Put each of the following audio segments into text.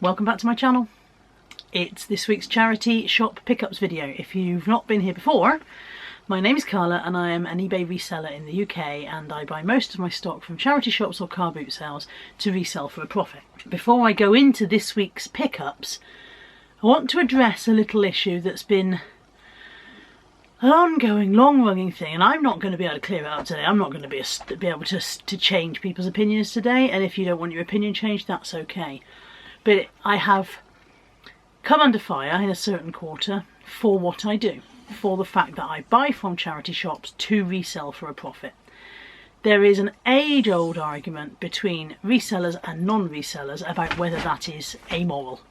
Welcome back to my channel. It's this week's charity shop pickups video. If you've not been here before, my name is Carla and I am an eBay reseller in the UK, and I buy most of my stock from charity shops or car boot sales to resell for a profit. Before I go into this week's pickups, I want to address a little issue that's been an ongoing, long-running thing, and I'm not going to be able to clear it up today. I'm not going to be able to change people's opinions today, and if you don't want your opinion changed, that's okay. But I have come under fire in a certain quarter for what I do, for the fact that I buy from charity shops to resell for a profit. There is an age-old argument between resellers and non-resellers about whether that is amoral,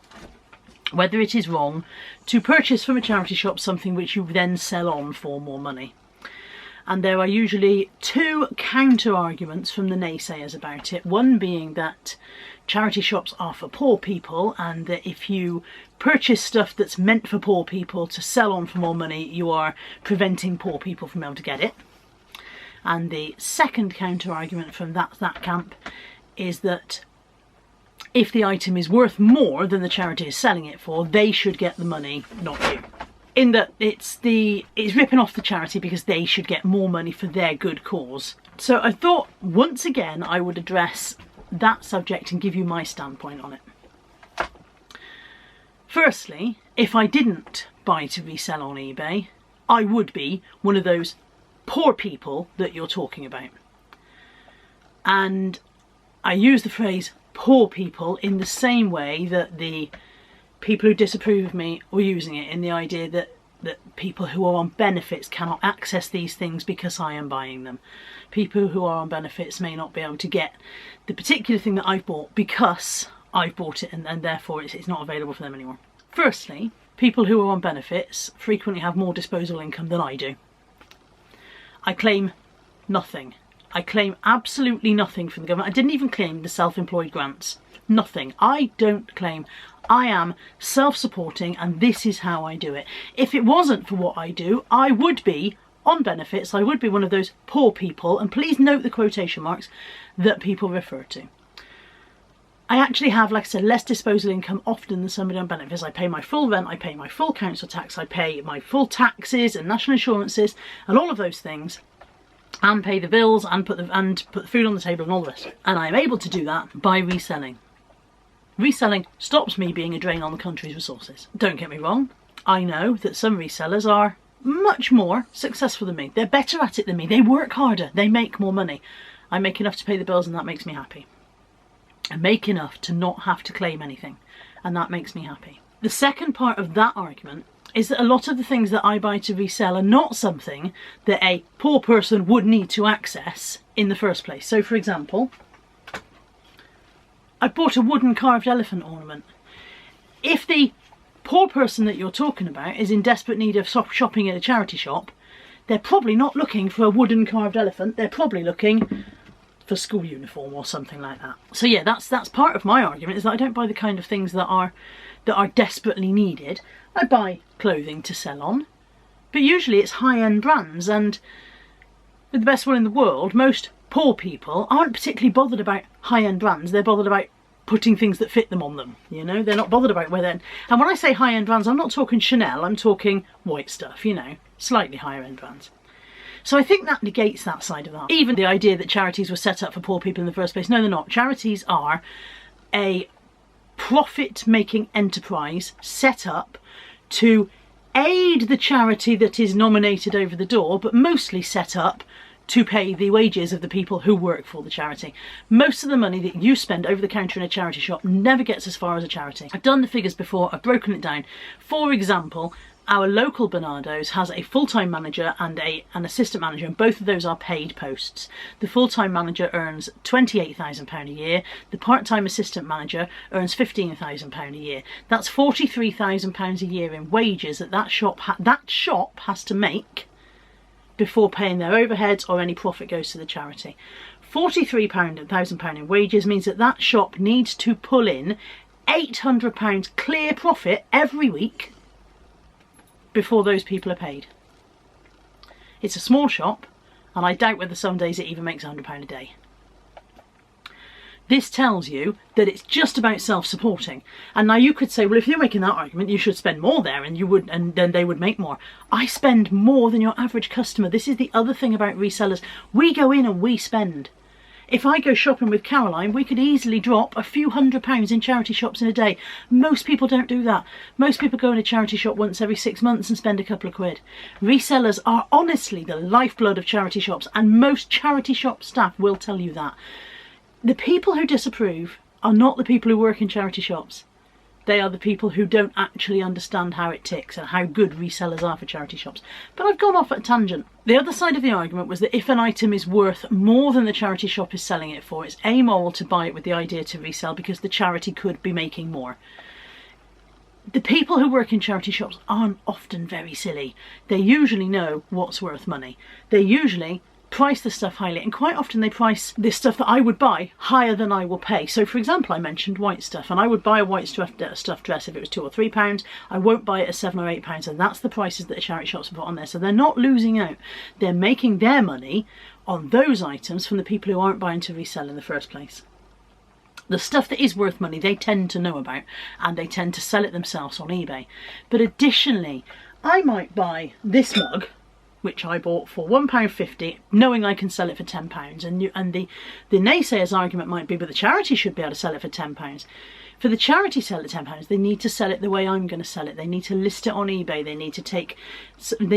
whether it is wrong to purchase from a charity shop something which you then sell on for more money. And there are usually two counter-arguments from the naysayers about it. One being that charity shops are for poor people, and that if you purchase stuff that's meant for poor people to sell on for more money, you are preventing poor people from being able to get it. And the second counter-argument from that camp is that if the item is worth more than the charity is selling it for, they should get the money, not you. In that it's ripping off the charity because they should get more money for their good cause. So I thought once again I would address that subject and give you my standpoint on it. Firstly, if I didn't buy to resell on eBay, I would be one of those poor people that you're talking about. And I use the phrase poor people in the same way that the people who disapprove of me were using it, in the idea that people who are on benefits cannot access these things because I am buying them. People who are on benefits may not be able to get the particular thing that I've bought because I've bought it, and therefore it's not available for them anymore. Firstly, people who are on benefits frequently have more disposable income than I do. I claim nothing. I claim absolutely nothing from the government. I didn't even claim the self-employed grants. Nothing. I don't claim. I am self-supporting, and this is how I do it. If it wasn't for what I do, I would be on benefits. I would be one of those poor people, and please note the quotation marks that people refer to. I actually have, like I said, less disposable income often than somebody on benefits. I pay my full rent, I pay my full council tax, I pay my full taxes and national insurances and all of those things, and pay the bills and put the food on the table and all the rest. And I'm able to do that by reselling. Reselling stops me being a drain on the country's resources. Don't get me wrong, I know that some resellers are much more successful than me. They're better at it than me. They work harder. They make more money. I make enough to pay the bills, and that makes me happy. I make enough to not have to claim anything, and that makes me happy. The second part of that argument is that a lot of the things that I buy to resell are not something that a poor person would need to access in the first place. So for example, I bought a wooden carved elephant ornament. If the poor person that you're talking about is in desperate need of shopping at a charity shop, they're probably not looking for a wooden carved elephant. They're probably looking for school uniform or something like that. So yeah, that's part of my argument, is that I don't buy the kind of things that are desperately needed. I buy clothing to sell on, but usually it's high-end brands, and with the best will in the world, most poor people aren't particularly bothered about high-end brands. They're bothered about putting things that fit them on them, you know. They're not bothered about whether, and when I say high-end brands, I'm not talking Chanel, I'm talking white stuff, you know, slightly higher-end brands. So I think that negates that side of that. Even the idea that charities were set up for poor people in the first place. No, they're not. Charities are a profit-making enterprise set up to aid the charity that is nominated over the door, but mostly set up to pay the wages of the people who work for the charity. Most of the money that you spend over the counter in a charity shop never gets as far as a charity. I've done the figures before, I've broken it down. For example, our local Bernardo's has a full-time manager and an assistant manager, and both of those are paid posts. The full-time manager earns £28,000 a year. The part-time assistant manager earns £15,000 a year. That's £43,000 a year in wages that shop has to make before paying their overheads or any profit goes to the charity. £43,000 in wages means that shop needs to pull in £800 clear profit every week before those people are paid. It's a small shop, and I doubt whether some days it even makes £100 a day. This tells you that it's just about self-supporting. And now you could say, well, if you're making that argument, you should spend more there and then they would make more. I spend more than your average customer. This is the other thing about resellers. We go in and we spend. If I go shopping with Caroline, we could easily drop a few £100s in charity shops in a day. Most people don't do that. Most people go in a charity shop once every 6 months and spend a couple of quid. Resellers are honestly the lifeblood of charity shops, and most charity shop staff will tell you that. The people who disapprove are not the people who work in charity shops. They are the people who don't actually understand how it ticks and how good resellers are for charity shops. But I've gone off at a tangent. The other side of the argument was that if an item is worth more than the charity shop is selling it for, it's amoral to buy it with the idea to resell because the charity could be making more. The people who work in charity shops aren't often very silly. They usually know what's worth money. They usually price the stuff highly, and quite often they price this stuff that I would buy higher than I will pay. So for example, I mentioned white stuff, and I would buy a white stuffed dress if it was £2 or £3. I won't buy it at £7 or £8, and that's the prices that the charity shops have put on there. So they're not losing out. They're making their money on those items from the people who aren't buying to resell in the first place. The stuff that is worth money they tend to know about, and they tend to sell it themselves on eBay. But additionally, I might buy this mug, which I bought for £1.50, knowing I can sell it for £10. And the naysayer's argument might be, but the charity should be able to sell it for £10. For the charity to sell it at £10, they need to sell it the way I'm going to sell it. They need to list it on eBay. They need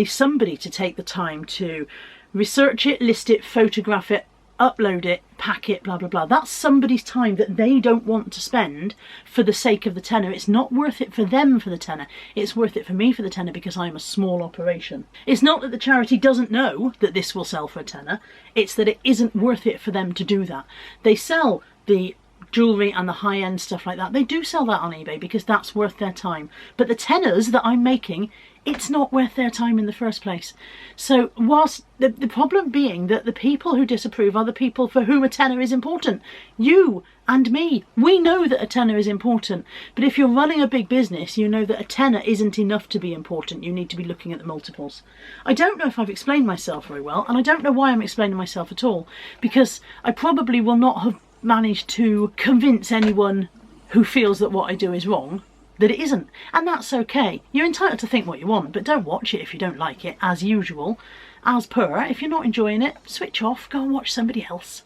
somebody to take the time to research it, list it, photograph it, upload it, pack it, blah blah blah. That's somebody's time that they don't want to spend for the sake of the tenner. It's not worth it for them for the tenner. It's worth it for me for the tenner because I'm a small operation. It's not that the charity doesn't know that this will sell for a tenner. It's that it isn't worth it for them to do that. They sell the jewellery and the high-end stuff like that. They do sell that on eBay because that's worth their time. But the tenners that I'm making, it's not worth their time in the first place. So whilst the problem being that the people who disapprove are the people for whom a tenner is important. You and me, we know that a tenner is important. But if you're running a big business, you know that a tenner isn't enough to be important. You need to be looking at the multiples. I don't know if I've explained myself very well, and I don't know why I'm explaining myself at all, because I probably will not have managed to convince anyone who feels that what I do is wrong that it isn't, and that's okay. You're entitled to think what you want, but don't watch it if you don't like it, as usual. As per, if you're not enjoying it, switch off, go and watch somebody else.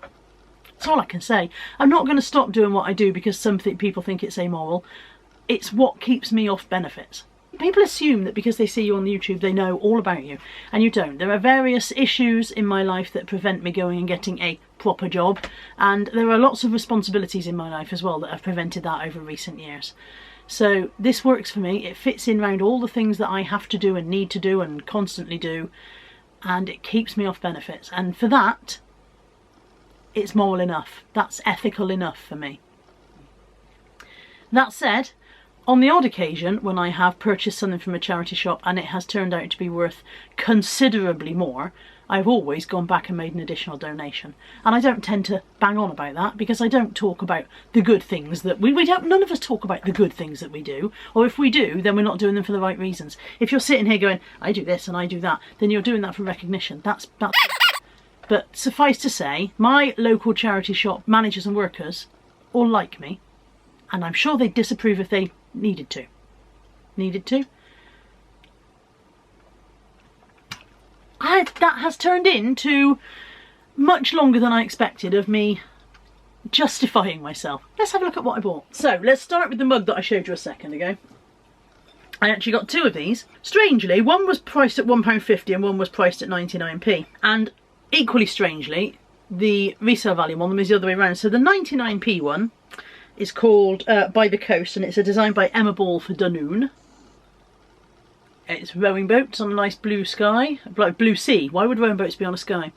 That's all I can say. I'm not going to stop doing what I do because some people think it's amoral. It's what keeps me off benefits. People assume that because they see you on YouTube they know all about you, and you don't. There are various issues in my life that prevent me going and getting a proper job, and there are lots of responsibilities in my life as well that have prevented that over recent years. So this works for me. It fits in around all the things that I have to do and need to do and constantly do, and it keeps me off benefits, and for that it's moral enough. That's ethical enough for me. That said, on the odd occasion when I have purchased something from a charity shop and it has turned out to be worth considerably more, I've always gone back and made an additional donation. And I don't tend to bang on about that because I don't talk about the good things that we don't, none of us talk about the good things that we do. Or if we do, then we're not doing them for the right reasons. If you're sitting here going, I do this and I do that, then you're doing that for recognition. That's But suffice to say, my local charity shop managers and workers all like me, and I'm sure they'd disapprove if they needed to. That has turned into much longer than I expected of me justifying myself. Let's have a look at what I bought. So let's start with the mug that I showed you a second ago. I actually got two of these. Strangely, one was priced at £1.50 and one was priced at 99p. And equally strangely, the resale value on them is the other way around. So the 99p one is called By the Coast, and it's a design by Emma Ball for Dunoon. It's rowing boats on a nice blue sky, like blue sea. Why would rowing boats be on a sky?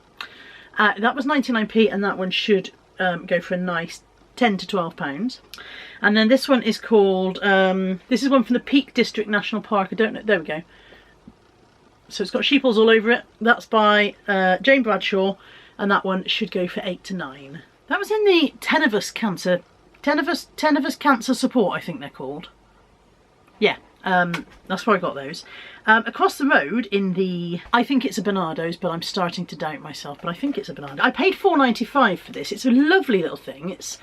That was 99p, and that one should go for a nice £10 to £12. And then this one is called, this is one from the Peak District National Park. I don't know, there we go. So it's got sheeples all over it. That's by Jane Bradshaw, and that one should go for £8 to £9. That was in the Tenevus Cancer Support, I think they're called. Yeah, That's where I got those. Across the road in the, I think it's a Bernardo's, but I'm starting to doubt myself, but I think it's a Bernardo. I paid £4.95 for this. It's a lovely little thing. It's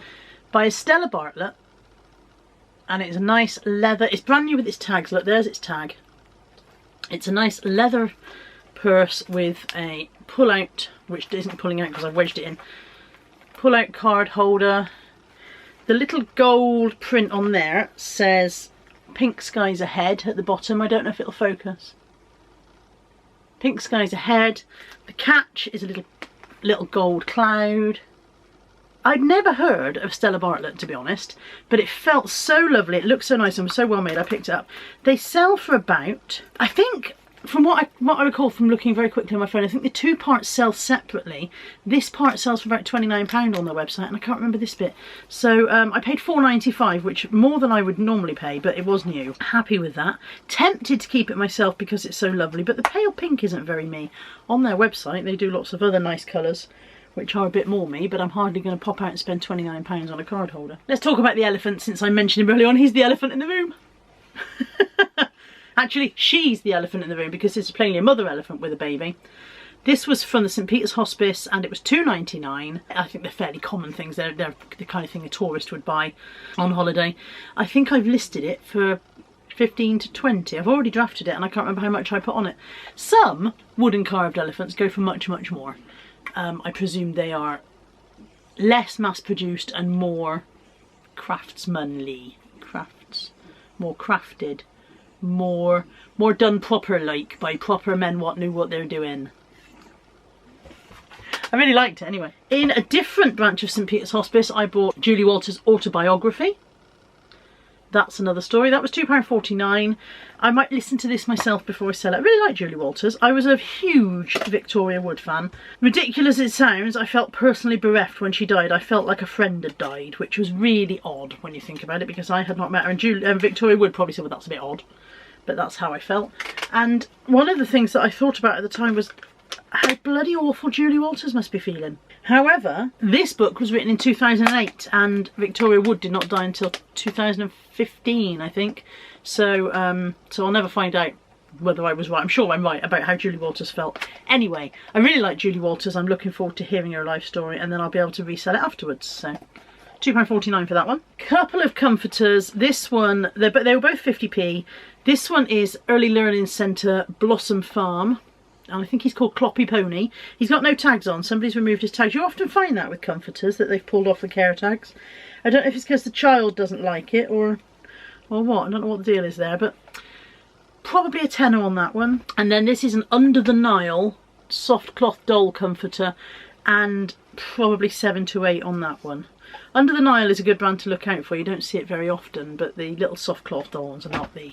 by Stella Bartlett, and it's a nice leather, it's brand new with its tags. Look, there's its tag. It's a nice leather purse with a pull out, which isn't pulling out because I've wedged it in, pull out card holder. The little gold print on there says Pink Skies Ahead at the bottom. I don't know if it'll focus. Pink Skies Ahead. The catch is a little gold cloud. I'd never heard of Stella Bartlett, to be honest, but it felt so lovely. It looked so nice and was so well made. I picked it up. They sell for about, I think, from what I recall from looking very quickly on my phone, I think the two parts sell separately. This part sells for about £29 on their website, and I can't remember this bit. So I paid £4.95, which more than I would normally pay, but it was new. Happy with that. Tempted to keep it myself because it's so lovely, but the pale pink isn't very me. On their website, they do lots of other nice colours, which are a bit more me, but I'm hardly going to pop out and spend £29 on a card holder. Let's talk about the elephant, since I mentioned him early on. He's the elephant in the room. Actually, she's the elephant in the room because it's plainly a mother elephant with a baby. This was from the St Peter's Hospice and it was £2.99. I think they're fairly common things. They're the kind of thing a tourist would buy on holiday. I think I've listed it for 15 to 20. I've already drafted it and I can't remember how much I put on it. Some wooden carved elephants go for much, much more. I presume they are less mass produced and more craftsmanly. More crafted. More done proper, like by proper men what knew what they're doing. I really liked it anyway. In a different branch of St Peter's Hospice, I bought Julie Walters' autobiography. That's another story. That was £2.49. I might listen to this myself before I sell it. I really like Julie Walters. I was a huge Victoria Wood fan. Ridiculous as it sounds, I felt personally bereft when she died. I felt like a friend had died, which was really odd when you think about it, because I had not met her. And Victoria Wood probably said, well, that's a bit odd. But that's how I felt. And one of the things that I thought about at the time was how bloody awful Julie Walters must be feeling. However, this book was written in 2008 and Victoria Wood did not die until 2015, I think. So I'll never find out whether I was right. I'm sure I'm right about how Julie Walters felt. Anyway, I really like Julie Walters. I'm looking forward to hearing her life story and then I'll be able to resell it afterwards. So £2.49 for that one. Couple of comforters. This one, they were both 50p. This one is Early Learning Centre Blossom Farm. And I think he's called Cloppy Pony. He's got no tags on. Somebody's removed his tags. You often find that with comforters, that they've pulled off the care tags. I don't know if it's because the child doesn't like it or what. I don't know what the deal is there, but probably a tenner on that one. And then this is an Under the Nile soft cloth doll comforter and probably 7 to 8 on that one. Under the Nile is a good brand to look out for. You don't see it very often, but the little soft cloth doll ones are not the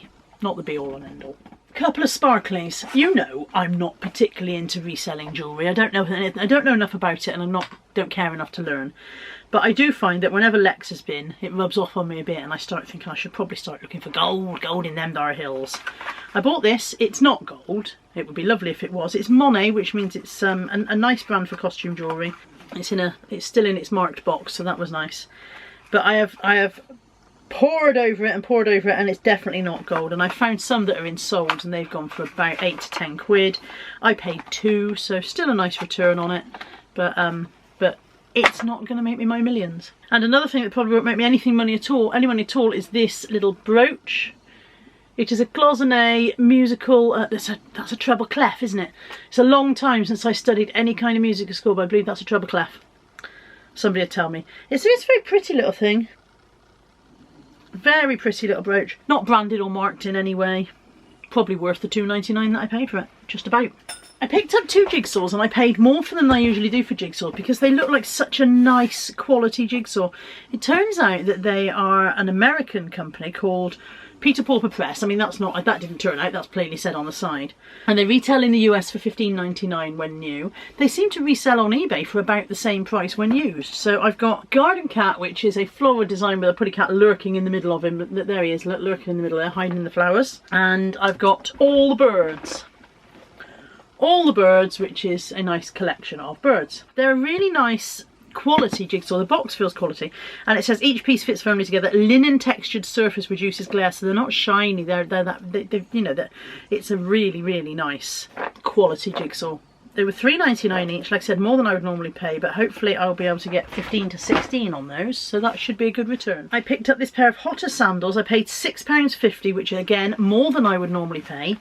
be all and end all. Couple of sparklies. You know I'm not particularly into reselling jewellery. I don't know enough about it and don't care enough to learn. But I do find that whenever Lex has been, it rubs off on me a bit and I start thinking I should probably start looking for gold in them there hills. I bought this. It's not gold. It would be lovely if it was. It's Monet, which means it's a nice brand for costume jewellery. It's still in its marked box, so that was nice. But I have poured over it and it's definitely not gold. And I found some that are in sold and they've gone for about 8 to 10 quid. I paid 2, so still a nice return on it. But it's not going to make me my millions. And another thing that probably won't make me any money at all is this little brooch. It is a cloisonné musical, that's a treble clef, isn't it? It's a long time since I studied any kind of music at school, but I believe that's a treble clef. Somebody would tell me. It's a very pretty little thing. Very pretty little brooch. Not branded or marked in any way. Probably worth the £2.99 that I paid for it. Just about. I picked up 2 jigsaws and I paid more for them than I usually do for jigsaws because they look like such a nice quality jigsaw. It turns out that they are an American company called Peter Pauper Press. I mean, that didn't turn out, that's plainly said on the side. And they retail in the US for $15.99 when new. They seem to resell on eBay for about the same price when used. So I've got Garden Cat, which is a floral design with a pretty cat lurking in the middle of him. There he is, lurking in the middle there, hiding in the flowers. And I've got All the Birds. All the Birds, which is a nice collection of birds. They're a really nice quality jigsaw. The box feels quality, and it says each piece fits firmly together. Linen textured surface reduces glare, so they're not shiny. It's a really, really nice quality jigsaw. They were £3.99 each, like I said, more than I would normally pay, but hopefully I'll be able to get 15 to 16 on those, so that should be a good return. I picked up this pair of Hotter sandals. I paid £6.50, which again, more than I would normally pay,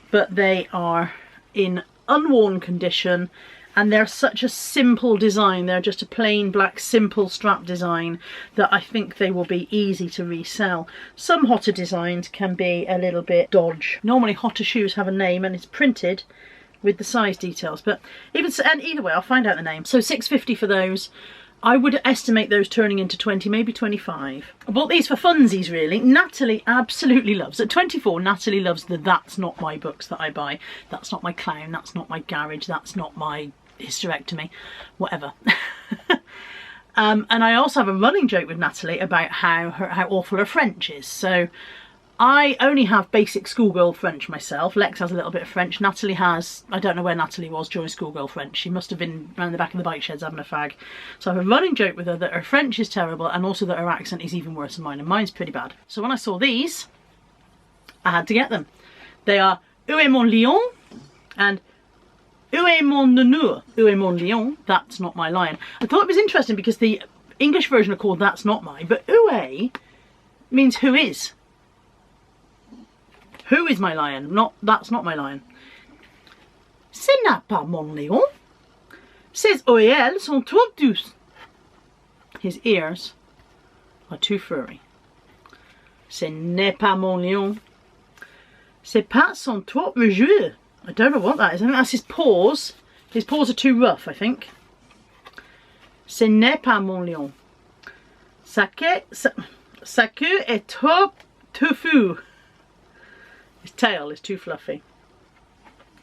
but they are in unworn condition, and they're such a simple design. They're just a plain black simple strap design that I think they will be easy to resell. Some Hotter designs can be a little bit dodge. Normally Hotter shoes have a name and it's printed with the size details, but even so, and either way I'll find out the name. So £6.50 for those. I would estimate those turning into 20, maybe 25. I bought these for funsies really. Natalie absolutely loves, at 24, Natalie loves the That's Not My books that I buy. That's Not My Clown, That's Not My Garage, That's Not My Hysterectomy, whatever. And I also have a running joke with Natalie about how awful her French is. So I only have basic schoolgirl French myself. Lex has a little bit of French. Natalie has, I don't know where Natalie was during schoolgirl French. She must have been around the back of the bike sheds having a fag. So I have a running joke with her that her French is terrible, and also that her accent is even worse than mine, and mine's pretty bad. So when I saw these, I had to get them. They are Où est mon lion? And Où est mon nounou? Où est mon lion? That's Not My Lion. I thought it was interesting because the English version are called That's Not My, but Où est means who is. Who is my lion? Not That's Not My Lion. Ce n'est pas mon lion. Ses oreilles sont trop douces. His ears are too furry. Ce n'est pas mon lion. Ses pattes sont trop rugueuses. I don't know what that is. I think that's his paws. His paws are too rough, I think. Ce n'est pas mon lion. Sa queue est trop touffu. His tail is too fluffy.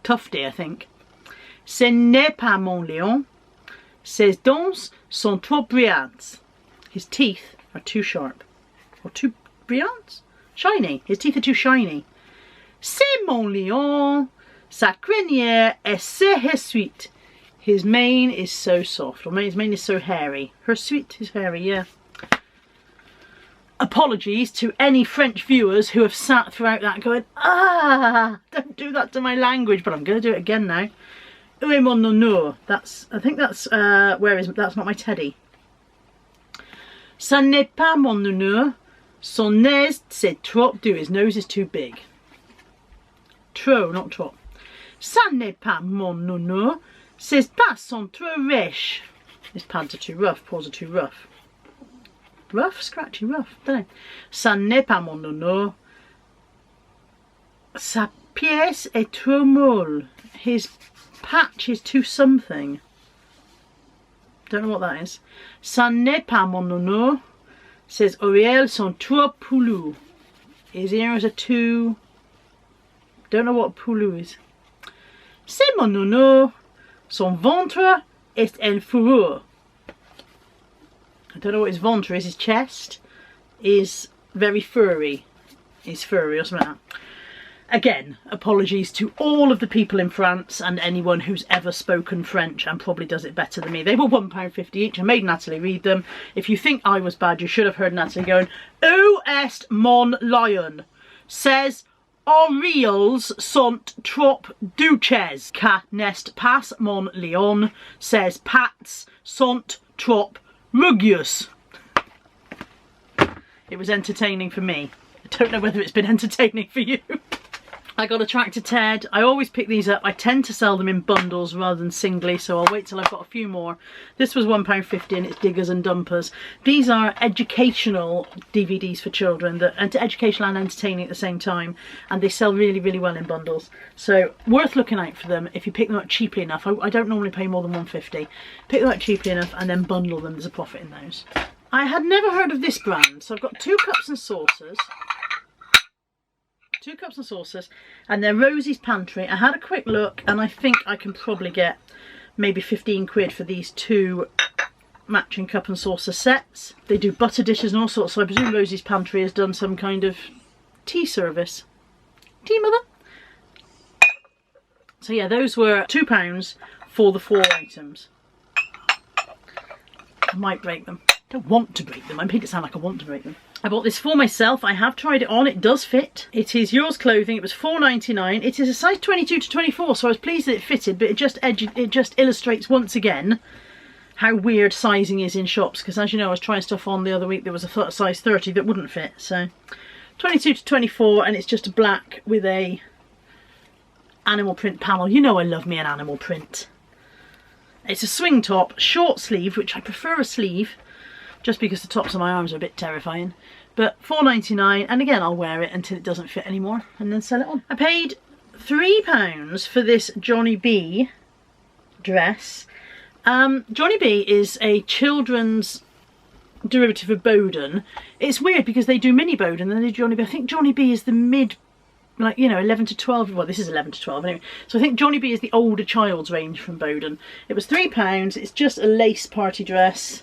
Tufty, I think. Ce n'est pas mon lion. Ses dents sont trop brillantes. His teeth are too sharp. Or too brillantes? Shiny. His teeth are too shiny. C'est mon lion. Sa crinière est si suite. His mane is so soft. Or his mane is so hairy. Her suite is hairy, yeah. Apologies to any French viewers who have sat throughout that going, ah, don't do that to my language, but I'm going to do it again now. Où est mon nounou? I think that's, That's Not My Teddy. Ça n'est pas mon nounou. Son nez, c'est trop doux. His nose is too big. Trop, not trop. Ça n'est pas mon nounou. Ses pattes sont trop riches. His pads are too rough, paws are too rough. Rough, scratchy, rough, don't know. Ça n'est pas mon nounou. Sa pièce est trop molle. His patch is too something. Don't know what that is. Ça n'est pas mon nounou. Ses oreilles sont trop poulues. His ears are too... Don't know what poulu is. C'est mon nounou. Son ventre est en fourrure. I don't know what his ventre is. His chest is very furry. He's furry or something like that. Again, apologies to all of the people in France and anyone who's ever spoken French and probably does it better than me. They were £1.50 each. I made Natalie read them. If you think I was bad, you should have heard Natalie going, Où est mon lion? Says oreilles sont trop douces. Ca n'est pas mon lion. Says pattes sont trop rugueux. It was entertaining for me. I don't know whether it's been entertaining for you. I got a tractor Ted. I always pick these up. I tend to sell them in bundles rather than singly, so I'll wait till I've got a few more. This was £1.50 and it's Diggers and Dumpers. These are educational DVDs for children, that are educational and entertaining at the same time, and they sell really, really well in bundles. So worth looking out for them if you pick them up cheaply enough. I don't normally pay more than £1.50. Pick them up cheaply enough and then bundle them. There's a profit in those. I had never heard of this brand, so I've got 2 cups and saucers. 2 cups and saucers, and they're Rosie's Pantry. I had a quick look and I think I can probably get maybe 15 quid for these 2 matching cup and saucer sets. They do butter dishes and all sorts, so I presume Rosie's Pantry has done some kind of tea service. Tea, mother? So yeah, those were £2 for the 4 items. might break them. I don't want to break them. I make it sound like I want to break them. I bought this for myself. I have tried it on. It does fit. It is Yours Clothing. It was £4.99. It is a size 22 to 24, so I was pleased that it fitted, but it just illustrates once again how weird sizing is in shops, because as you know, I was trying stuff on the other week. There was a size 30 that wouldn't fit. So 22 to 24, and it's just black with a animal print panel. You know I love me an animal print. It's a swing top, short sleeve, which I prefer a sleeve, just because the tops of my arms are a bit terrifying. But £4.99, and again I'll wear it until it doesn't fit anymore and then sell it on. I paid £3 for this Johnny B dress. Johnny B is a children's derivative of Bowden. It's weird because they do mini Bowden and they do Johnny B. I think Johnny B is the mid, like, you know, 11 to 12. Well, this is 11 to 12 anyway. So I think Johnny B is the older child's range from Bowden. It was £3. It's just a lace party dress.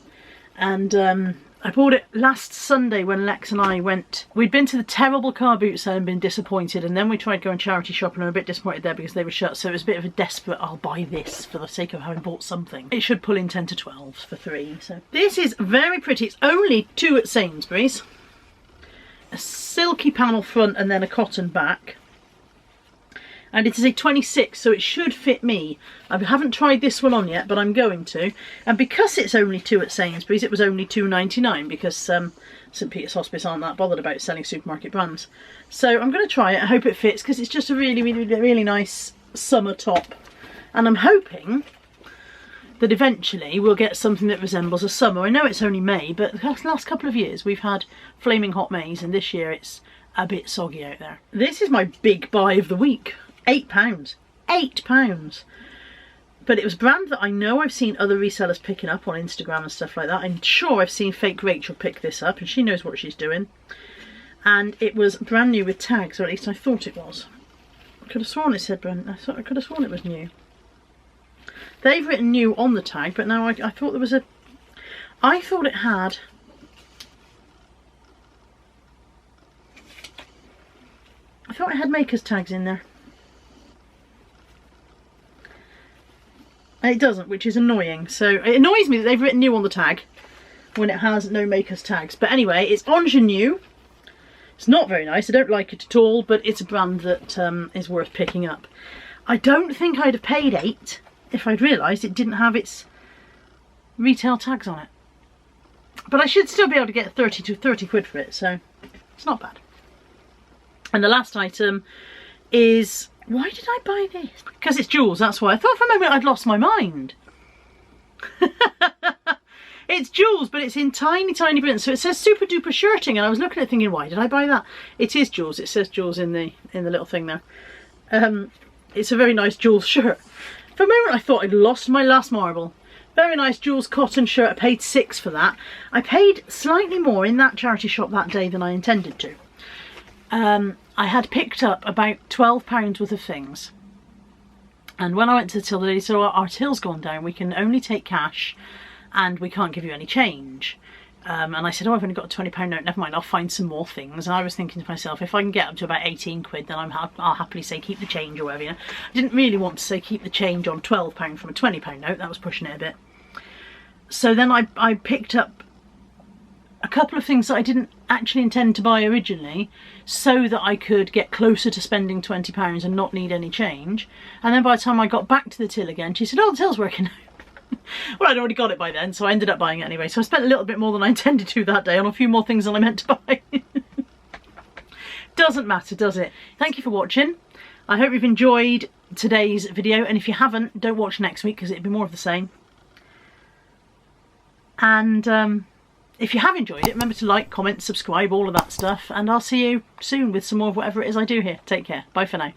And I bought it last Sunday when Lex and I went. We'd been to the terrible car boot sale and been disappointed, and then we tried going charity shopping and we were a bit disappointed there because they were shut, so it was a bit of a desperate, I'll buy this for the sake of having bought something. It should pull in 10 to 12s for £3. So this is very pretty. It's only £2 at Sainsbury's. A silky panel front and then a cotton back. And it is a 26, so it should fit me. I haven't tried this one on yet, but I'm going to. And because it's only £2 at Sainsbury's, it was only £2.99 because St Peter's Hospice aren't that bothered about selling supermarket brands. So I'm going to try it. I hope it fits because it's just a really, really, really nice summer top. And I'm hoping that eventually we'll get something that resembles a summer. I know it's only May, but the last couple of years we've had flaming hot Mays, and this year it's a bit soggy out there. This is my big buy of the week. £8. £8. But it was a brand that I know I've seen other resellers picking up on Instagram and stuff like that. I'm sure I've seen Fake Rachel pick this up, and she knows what she's doing. And it was brand new with tags, or at least I thought it was. I could have sworn it said brand. I could have sworn it was new. They've written new on the tag, but now I thought there was a. I thought it had. I thought it had makers tags in there. And it doesn't, which is annoying. So it annoys me that they've written new on the tag when it has no makers tags. But anyway, it's ingenue. It's not very nice. I don't like it at all, but it's a brand that is worth picking up. I don't think I'd have paid £8 if I'd realised it didn't have its retail tags on it. But I should still be able to get 30 to 30 quid for it, so it's not bad. And the last item is... Why did I buy this? Because it's jewels, that's why. I thought for a moment I'd lost my mind. It's jewels, but it's in tiny, tiny prints. So it says super duper shirting, and I was looking at it thinking, why did I buy that? It is jewels. It says jewels in the little thing there. It's a very nice jewels shirt. For a moment I thought I'd lost my last marble. Very nice jewels cotton shirt. I paid £6 for that. I paid slightly more in that charity shop that day than I intended to. I had picked up about £12 worth of things, and when I went to the till, the lady said, our till's gone down, we can only take cash and we can't give you any change. And I said, oh, I've only got a £20 note, never mind, I'll find some more things. And I was thinking to myself, if I can get up to about 18 quid, then I'll happily say keep the change or whatever, you know. I didn't really want to say keep the change on £12 from a £20 note, that was pushing it a bit. So then I picked up a couple of things that I didn't actually intend to buy originally, so that I could get closer to spending £20 and not need any change. And then by the time I got back to the till again, she said, oh, the till's working now. Well, I'd already got it by then, so I ended up buying it anyway. So I spent a little bit more than I intended to that day on a few more things than I meant to buy. Doesn't matter, does it? Thank you for watching. I hope you've enjoyed today's video, and if you haven't, don't watch next week because it'll be more of the same. And if you have enjoyed it, remember to like, comment, subscribe, all of that stuff, and I'll see you soon with some more of whatever it is I do here. Take care. Bye for now.